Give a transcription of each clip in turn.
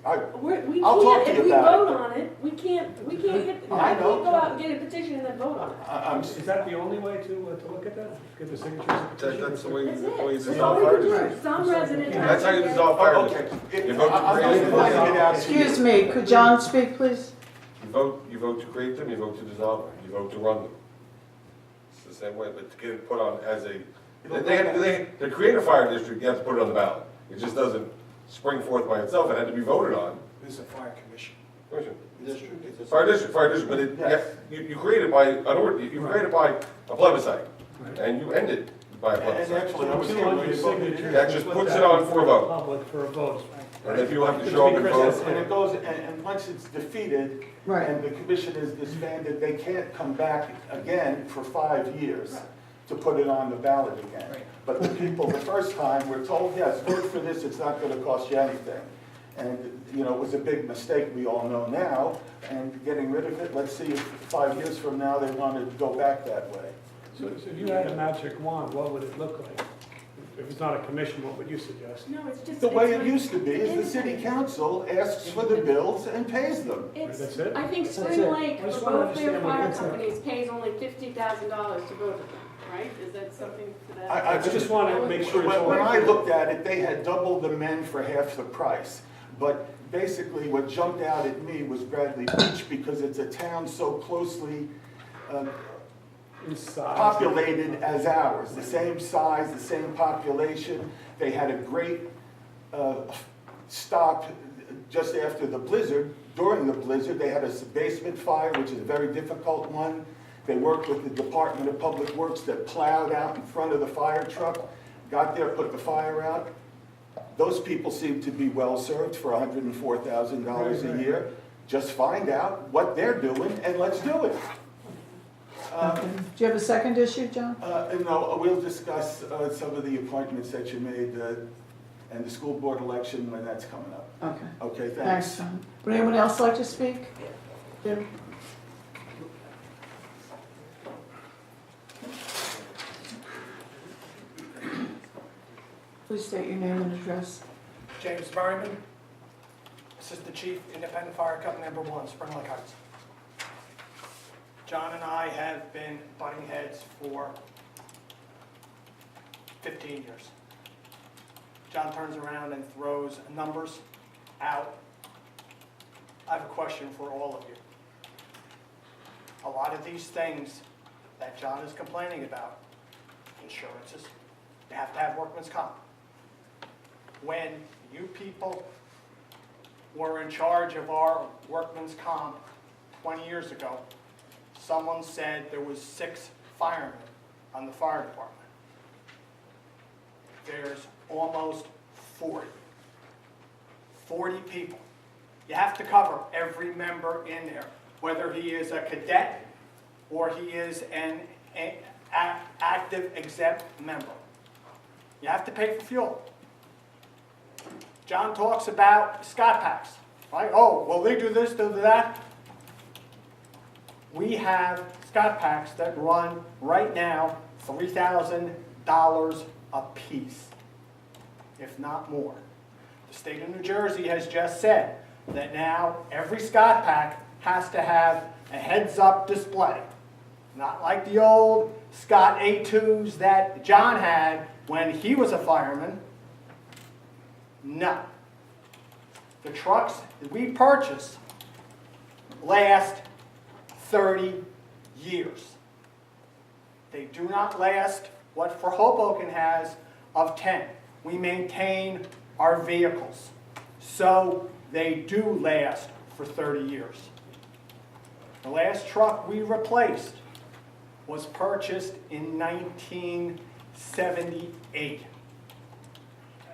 We I'll talk can't, to if you we about vote it. on it, we can't get, I I know. can't go out and get a petition and then vote on it. Is that the only way to look at that? Get the signatures of petition? That's the way That's you it. That's dissolve all we fire can do. district. Some resident. That's how you has to dissolve get- fire Oh, district. okay. You vote to I'm create just them. pointing it out to you. Excuse me, could John speak, please? You vote to create them, you vote to dissolve them, you vote to run them. It's the same way, but to get it put on as a, to create a fire district, you have to put it on the ballot. It just doesn't spring forth by itself, it had to be voted on. This is a fire commission. Fire district, but it, Yes. you create it by an order, you create it by a plebiscite, and you end it by a And plebiscite. actually, I was here when 200 you voted. signatures. That just puts it on for a vote. Public for a vote. And if you have to show up and Yes, vote, and it goes, and once it's defeated, Right. and the commission is disbanded, they can't come back again for 5 years to put it on the ballot again. But the people, the first time, were told, yes, vote for this, it's not gonna cost you anything. And, you know, it was a big mistake, we all know now, and getting rid of it, let's see if 5 years from now they want to go back that way. So if you had a magic wand, what would it look like? If it's not a commission, what would you suggest? No, it's just. The way it's it like- used to be is the city council asks for the bills and pays them. It's, That's it? I think That's Spring it. Lake, I the just wanna Borough Clear understand what Fire it's like. Companies pays only $50,000 to go to them, right? Is that something to that? I I just want to make sure it's When I all. looked at it, they had doubled the men for half the price. But basically, what jumped out at me was Bradley Beach, because it's a town so closely populated as ours, the same size, the same population. They had a great stop just after the blizzard. During the blizzard, they had a basement fire, which is a very difficult one. They worked with the Department of Public Works that plowed out in front of the fire truck, got there, put the fire out. Those people seem to be well-served for $104,000 a year. Just find out what they're doing and let's do it. Okay. Do you have a second issue, John? No, we'll discuss some of the appointments that you made and the school board election when that's coming up. Okay. Okay, Thanks, thanks. John. Would anyone else like to speak? Jim? Please state your name and address. James Berryman, Assistant Chief, Independent Fire Company Number 1, Spring Lake Heights. John and I have been butting heads for 15 years. John turns around and throws numbers out. I have a question for all of you. A lot of these things that John is complaining about, insurances, you have to have workman's comp. When you people were in charge of our workman's comp 20 years ago, someone said there was 6 firemen on the fire department. There's almost 40. 40 people. You have to cover every member in there, whether he is a cadet or he is an active exempt member. You have to pay for fuel. John talks about Scott packs, right? Oh, well, they do this, do that. We have Scott packs that run right now $3,000 a piece, if not more. The state of New Jersey has just said that now every Scott pack has to have a heads-up display. Not like the old Scott A2s that John had when he was a fireman. No. The trucks that we purchase last 30 years. They do not last what For Hoboken has of 10. We maintain our vehicles, so they do last for 30 years. The last truck we replaced was purchased in 1978.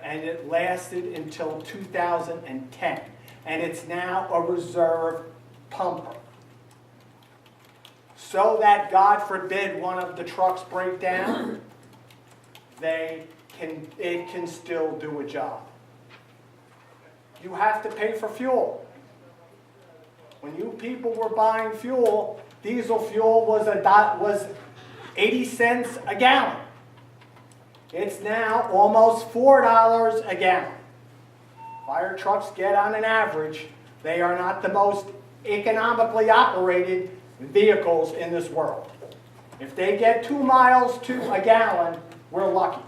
And it lasted until 2010. And it's now a reserve pumper. So that, God forbid, one of the trucks break down, it can still do a job. You have to pay for fuel. When you people were buying fuel, diesel fuel was 80 cents a gallon. It's now almost $4 a gallon. Fire trucks get on an average, they are not the most economically operated vehicles in this world. If they get 2 miles to a gallon, we're lucky.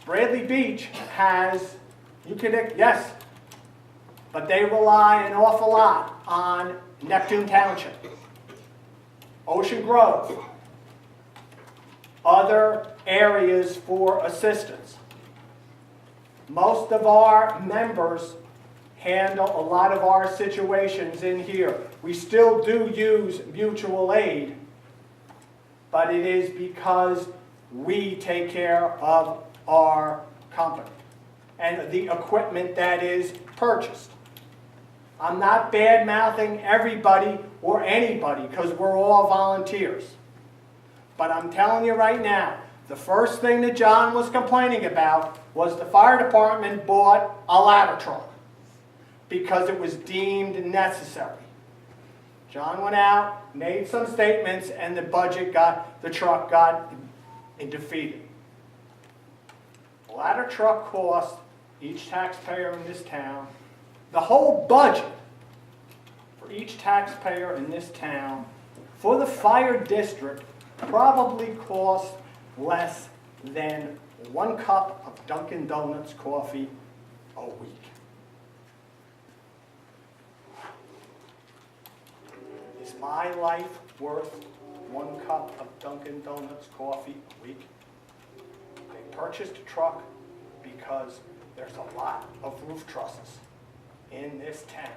Bradley Beach has, yes, but they rely an awful lot on Neptune Township, Ocean Grove, other areas for assistance. Most of our members handle a lot of our situations in here. We still do use mutual aid, but it is because we take care of our company and the equipment that is purchased. I'm not bad-mouthing everybody or anybody because we're all volunteers. But I'm telling you right now, the first thing that John was complaining about was the fire department bought a ladder truck because it was deemed necessary. John went out, made some statements, and the truck got defeated. The ladder truck cost each taxpayer in this town, the whole budget for each taxpayer in this town for the fire district probably cost less than 1 cup of Dunkin' Donuts coffee a week. Is my life worth 1 cup of Dunkin' Donuts coffee a week? They purchased a truck because there's a lot of roof trusses in this town.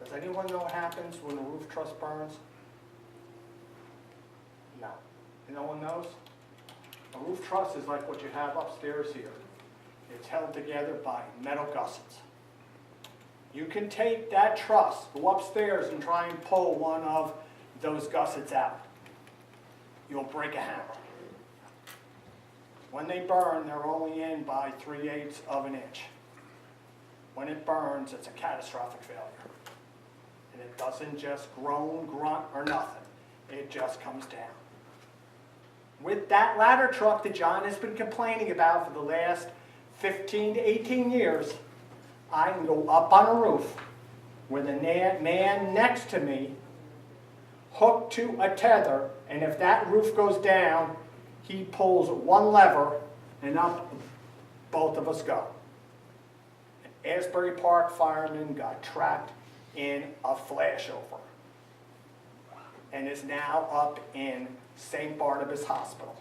Does anyone know what happens when a roof truss burns? No. No one knows? A roof truss is like what you have upstairs here. It's held together by metal gussets. You can take that truss, go upstairs and try and pull one of those gussets out. You'll break a hammer. When they burn, they're only in by 3/8 of an inch. When it burns, it's a catastrophic failure. And it doesn't just groan, grunt, or nothing. It just comes down. With that ladder truck that John has been complaining about for the last 15 to 18 years, I can go up on a roof with a man next to me hooked to a tether, and if that roof goes down, he pulls one lever and up both of us go. An Asbury Park fireman got trapped in a flashover and is now up in St. Barnabas Hospital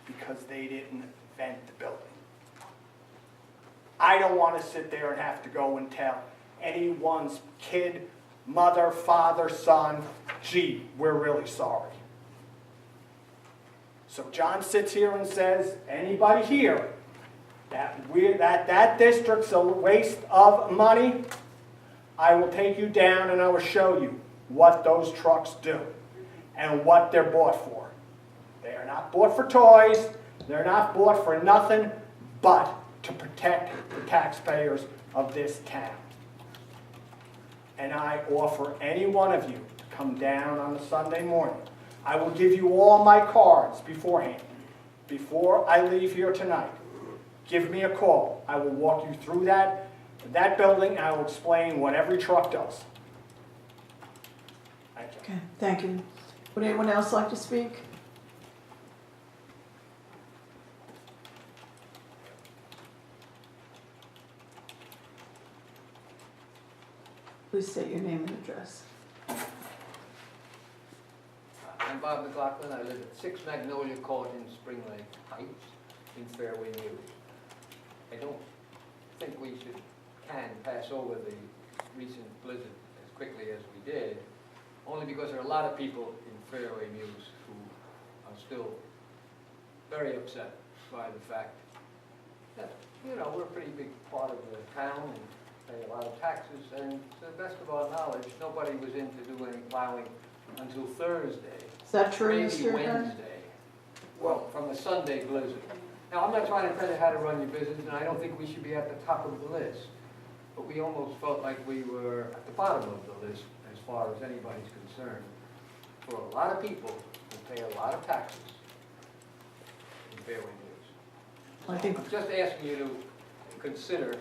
because they didn't vent the building. I don't want to sit there and have to go and tell anyone's kid, mother, father, son, gee, we're really sorry. So John sits here and says, anybody here, that district's a waste of money, I will take you down and I will show you what those trucks do and what they're bought for. They are not bought for toys. They're not bought for nothing but to protect the taxpayers of this town. And I offer any one of you to come down on a Sunday morning. I will give you all my cards beforehand. Before I leave here tonight, give me a call. I will walk you through that building and I will explain what every truck does. Thank you. Okay, thank you. Would anyone else like to speak? Please state your name and address. I'm Bob McLaughlin. I live at 6 Magnolia Court in Spring Lake Heights in Fairway Mews. I don't think we can pass over the recent blizzard as quickly as we did, only because there are a lot of people in Fairway Mews who are still very upset by the fact that, you know, we're a pretty big part of the town and pay a lot of taxes, and to the best of our knowledge, nobody was in to do any plowing until Thursday. Is that true, Maybe Mr. Hearn? Wednesday. Well, from the Sunday blizzard. Now, I'm not trying to tell you how to run your business, and I don't think we should be at the top of the list. But we almost felt like we were at the bottom of the list as far as anybody's concerned. For a lot of people who pay a lot of taxes in Fairway Mews. I think, I'm just asking you to consider